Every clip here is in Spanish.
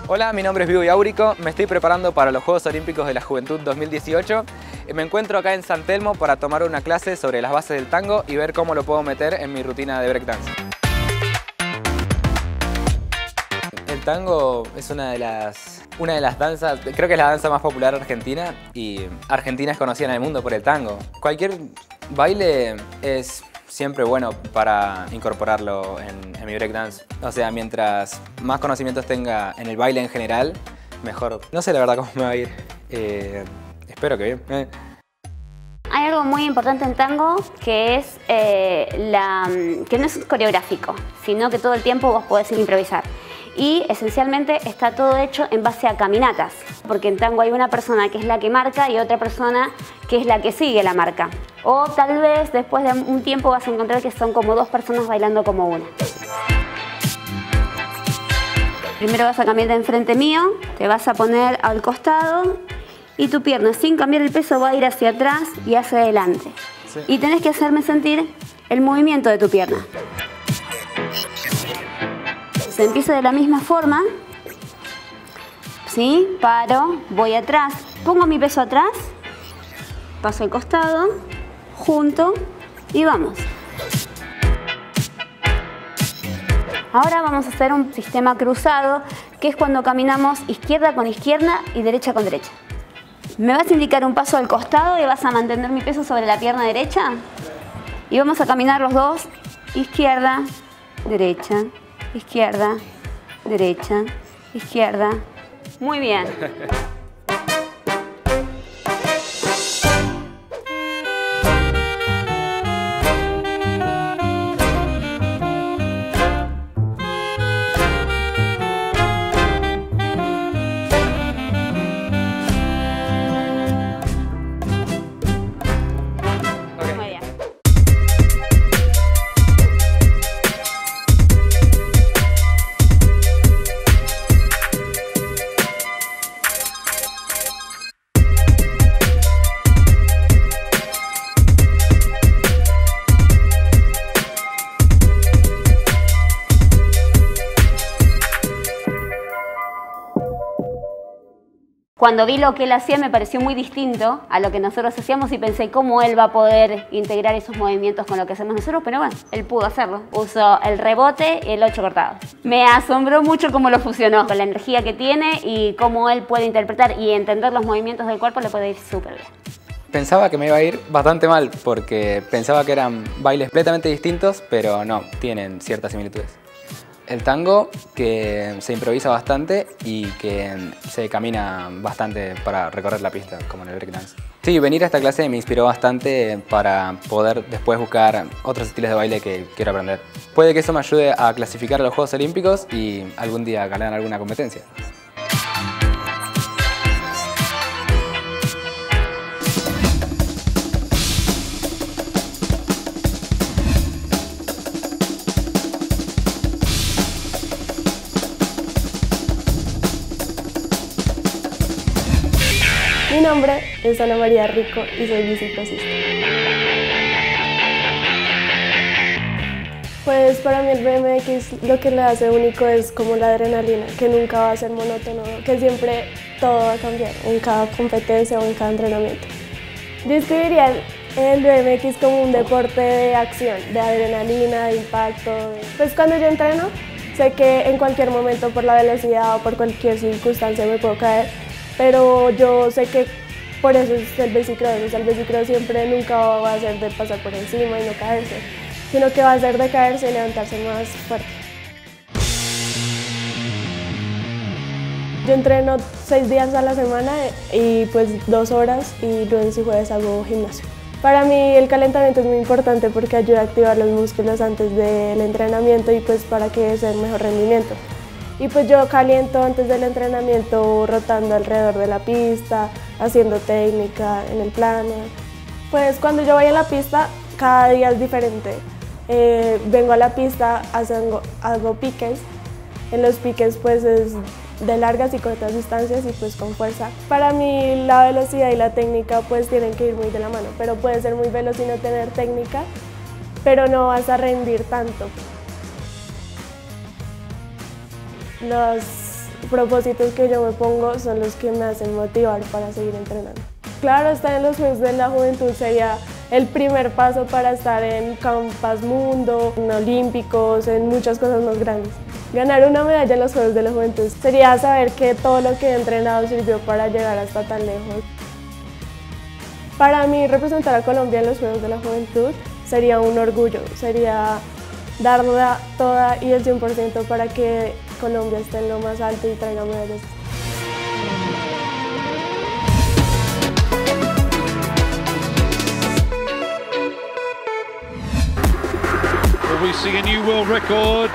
Hola, mi nombre es Vivo Áurico, me estoy preparando para los Juegos Olímpicos de la Juventud 2018. Me encuentro acá en San Telmo para tomar una clase sobre las bases del tango y ver cómo lo puedo meter en mi rutina de breakdance. El tango es una de las danzas, creo que es la danza más popular argentina, y Argentina es conocida en el mundo por el tango. Cualquier baile es siempre bueno para incorporarlo en mi breakdance. O sea, mientras más conocimientos tenga en el baile en general, mejor. No sé la verdad cómo me va a ir. Espero que bien. Hay algo muy importante en tango que es que no es coreográfico, sino que todo el tiempo vos podés improvisar. Y esencialmente está todo hecho en base a caminatas, porque en tango hay una persona que es la que marca y otra persona que es la que sigue la marca. O tal vez después de un tiempo vas a encontrar que son como dos personas bailando como una. Primero vas a cambiar de enfrente mío, te vas a poner al costado y tu pierna sin cambiar el peso va a ir hacia atrás y hacia adelante. Sí. Y tenés que hacerme sentir el movimiento de tu pierna. Se empieza de la misma forma, ¿sí? Paro, voy atrás, pongo mi peso atrás, paso al costado, junto y vamos. Ahora vamos a hacer un sistema cruzado, que es cuando caminamos izquierda con izquierda y derecha con derecha. Me vas a indicar un paso al costado y vas a mantener mi peso sobre la pierna derecha. Y vamos a caminar los dos, izquierda, derecha, izquierda, derecha, izquierda. Muy bien. Cuando vi lo que él hacía me pareció muy distinto a lo que nosotros hacíamos y pensé cómo él va a poder integrar esos movimientos con lo que hacemos nosotros, pero bueno, él pudo hacerlo. Usó el rebote y el 8 cortado. Me asombró mucho cómo lo fusionó, con la energía que tiene y cómo él puede interpretar y entender los movimientos del cuerpo, le puede ir súper bien. Pensaba que me iba a ir bastante mal porque pensaba que eran bailes completamente distintos, pero no, tienen ciertas similitudes. El tango, que se improvisa bastante y que se camina bastante para recorrer la pista, como en el breakdance. Sí, venir a esta clase me inspiró bastante para poder después buscar otros estilos de baile que quiero aprender. Puede que eso me ayude a clasificar a los Juegos Olímpicos y algún día ganar alguna competencia. Mi nombre es Ana María Rico y soy biciclosista. Pues para mí el BMX lo que le hace único es como la adrenalina, que nunca va a ser monótono, que siempre todo va a cambiar en cada competencia o en cada entrenamiento. Describiría el BMX como un deporte de acción, de adrenalina, de impacto. Pues cuando yo entreno, sé que en cualquier momento por la velocidad o por cualquier circunstancia me puedo caer, pero yo sé que por eso es el bicicross. O sea, el bicicross siempre nunca va a ser de pasar por encima y no caerse, sino que va a ser de caerse y levantarse más fuerte. Yo entreno 6 días a la semana y pues 2 horas y lunes y jueves hago gimnasio. Para mí el calentamiento es muy importante porque ayuda a activar los músculos antes del entrenamiento y pues para que sea el mejor rendimiento. Y pues yo caliento antes del entrenamiento rotando alrededor de la pista, haciendo técnica en el plano. Pues cuando yo voy a la pista, cada día es diferente. Vengo a la pista, hago piques. En los piques pues es de largas y cortas distancias y pues con fuerza. Para mí la velocidad y la técnica pues tienen que ir muy de la mano, pero puedes ser muy veloz y no tener técnica, pero no vas a rendir tanto. propósitos que yo me pongo son los que me hacen motivar para seguir entrenando. Claro, estar en los Juegos de la Juventud sería el primer paso para estar en Campas Mundo, en Olímpicos, en muchas cosas más grandes. Ganar una medalla en los Juegos de la Juventud sería saber que todo lo que he entrenado sirvió para llegar hasta tan lejos. Para mí, representar a Colombia en los Juegos de la Juventud sería un orgullo, sería darla toda y el 100% para que Colombia esté en lo más alto y traiga medallas. Will we see a new world record?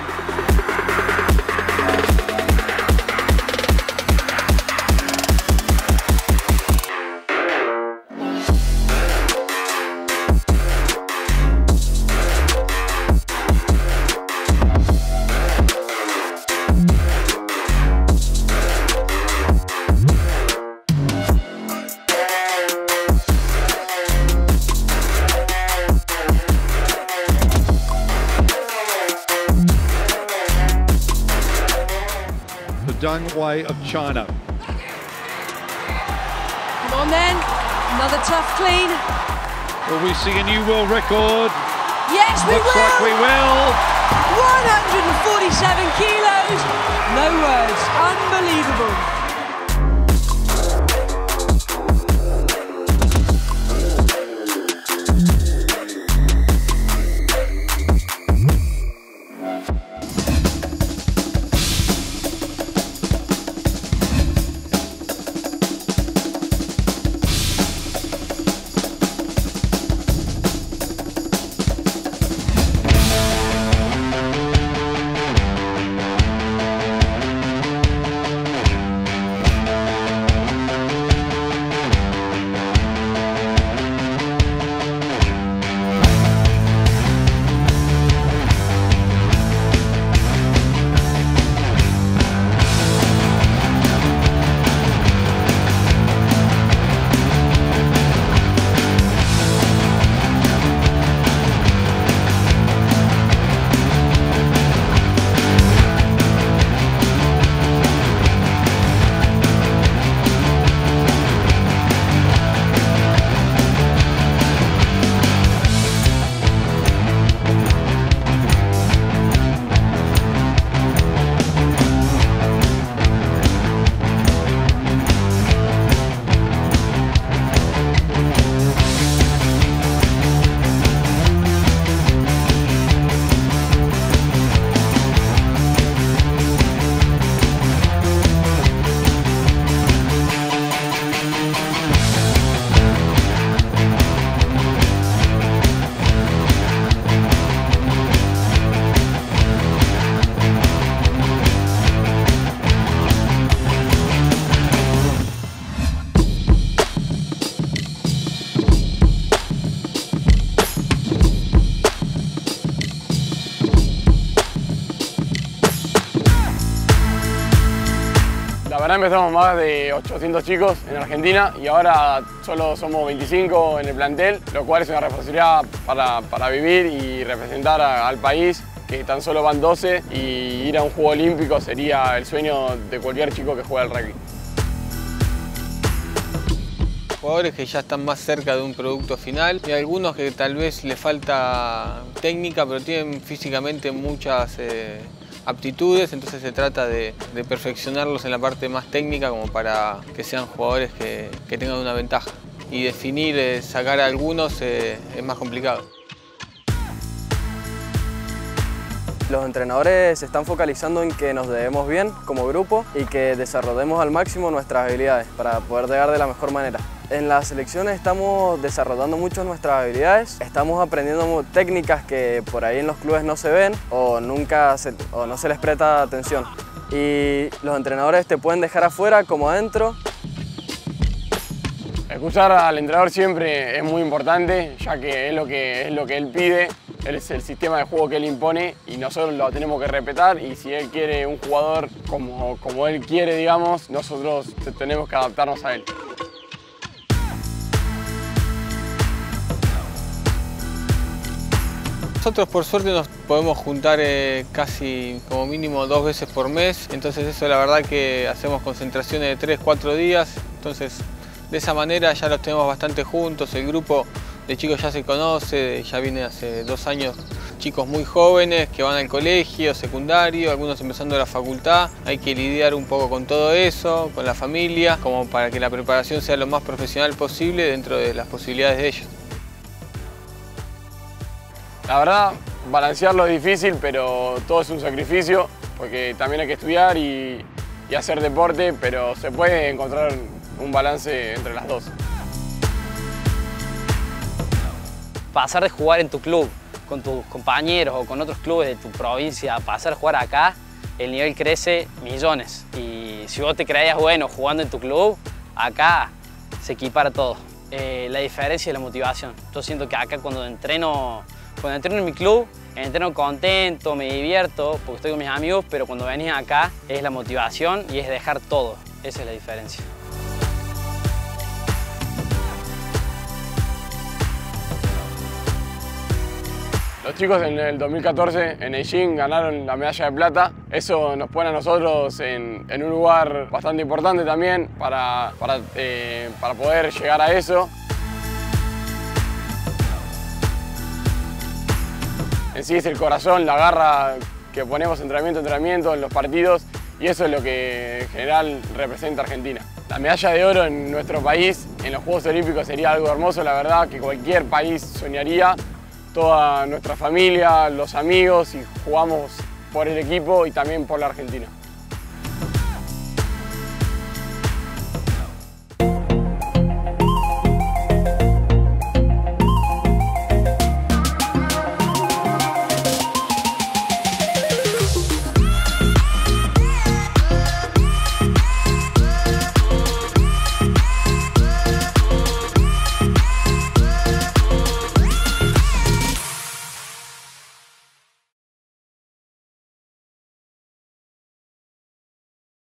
Deng Wei of China. Come on then, another tough clean. Will we see a new world record? Yes, we Looks will! like we will. 147 kilos, no words, unbelievable. La verdad empezamos más de 800 chicos en Argentina y ahora solo somos 25 en el plantel, lo cual es una responsabilidad para vivir y representar al país, que tan solo van 12, y ir a un juego olímpico sería el sueño de cualquier chico que juega al rugby. Jugadores que ya están más cerca de un producto final y algunos que tal vez les falta técnica, pero tienen físicamente muchas aptitudes, entonces se trata de perfeccionarlos en la parte más técnica como para que sean jugadores que tengan una ventaja. Y definir, sacar a algunos es más complicado. Los entrenadores se están focalizando en que nos debemos bien como grupo y que desarrollemos al máximo nuestras habilidades para poder llegar de la mejor manera. En las selecciones estamos desarrollando mucho nuestras habilidades, estamos aprendiendo técnicas que por ahí en los clubes no se ven o no se les presta atención. Y los entrenadores te pueden dejar afuera como adentro. Escuchar al entrenador siempre es muy importante, ya que es lo que él pide, es el sistema de juego que él impone y nosotros lo tenemos que respetar, y si él quiere un jugador como él quiere, digamos, nosotros tenemos que adaptarnos a él. Nosotros por suerte nos podemos juntar casi como mínimo 2 veces por mes, entonces eso la verdad que hacemos concentraciones de 3-4 días, entonces de esa manera ya los tenemos bastante juntos, el grupo de chicos ya se conoce, ya viene hace 2 años chicos muy jóvenes que van al colegio, secundario, algunos empezando la facultad, hay que lidiar un poco con todo eso, con la familia, como para que la preparación sea lo más profesional posible dentro de las posibilidades de ellos. La verdad, balancearlo es difícil, pero todo es un sacrificio, porque también hay que estudiar y hacer deporte, pero se puede encontrar un balance entre las dos. Pasar de jugar en tu club con tus compañeros o con otros clubes de tu provincia, pasar a jugar acá, el nivel crece millones. Y si vos te creías bueno jugando en tu club, acá se equipara todo. La diferencia es la motivación. Yo siento que acá cuando entreno en mi club, entreno contento, me divierto porque estoy con mis amigos, pero cuando venís acá es la motivación y es dejar todo. Esa es la diferencia. Los chicos en el 2014 en Beijing ganaron la medalla de plata. Eso nos pone a nosotros en un lugar bastante importante también para poder llegar a eso. En sí es el corazón, la garra que ponemos entrenamiento a entrenamiento en los partidos y eso es lo que en general representa a Argentina. La medalla de oro en nuestro país, en los Juegos Olímpicos, sería algo hermoso, la verdad, que cualquier país soñaría. Toda nuestra familia, los amigos y jugamos por el equipo y también por la Argentina.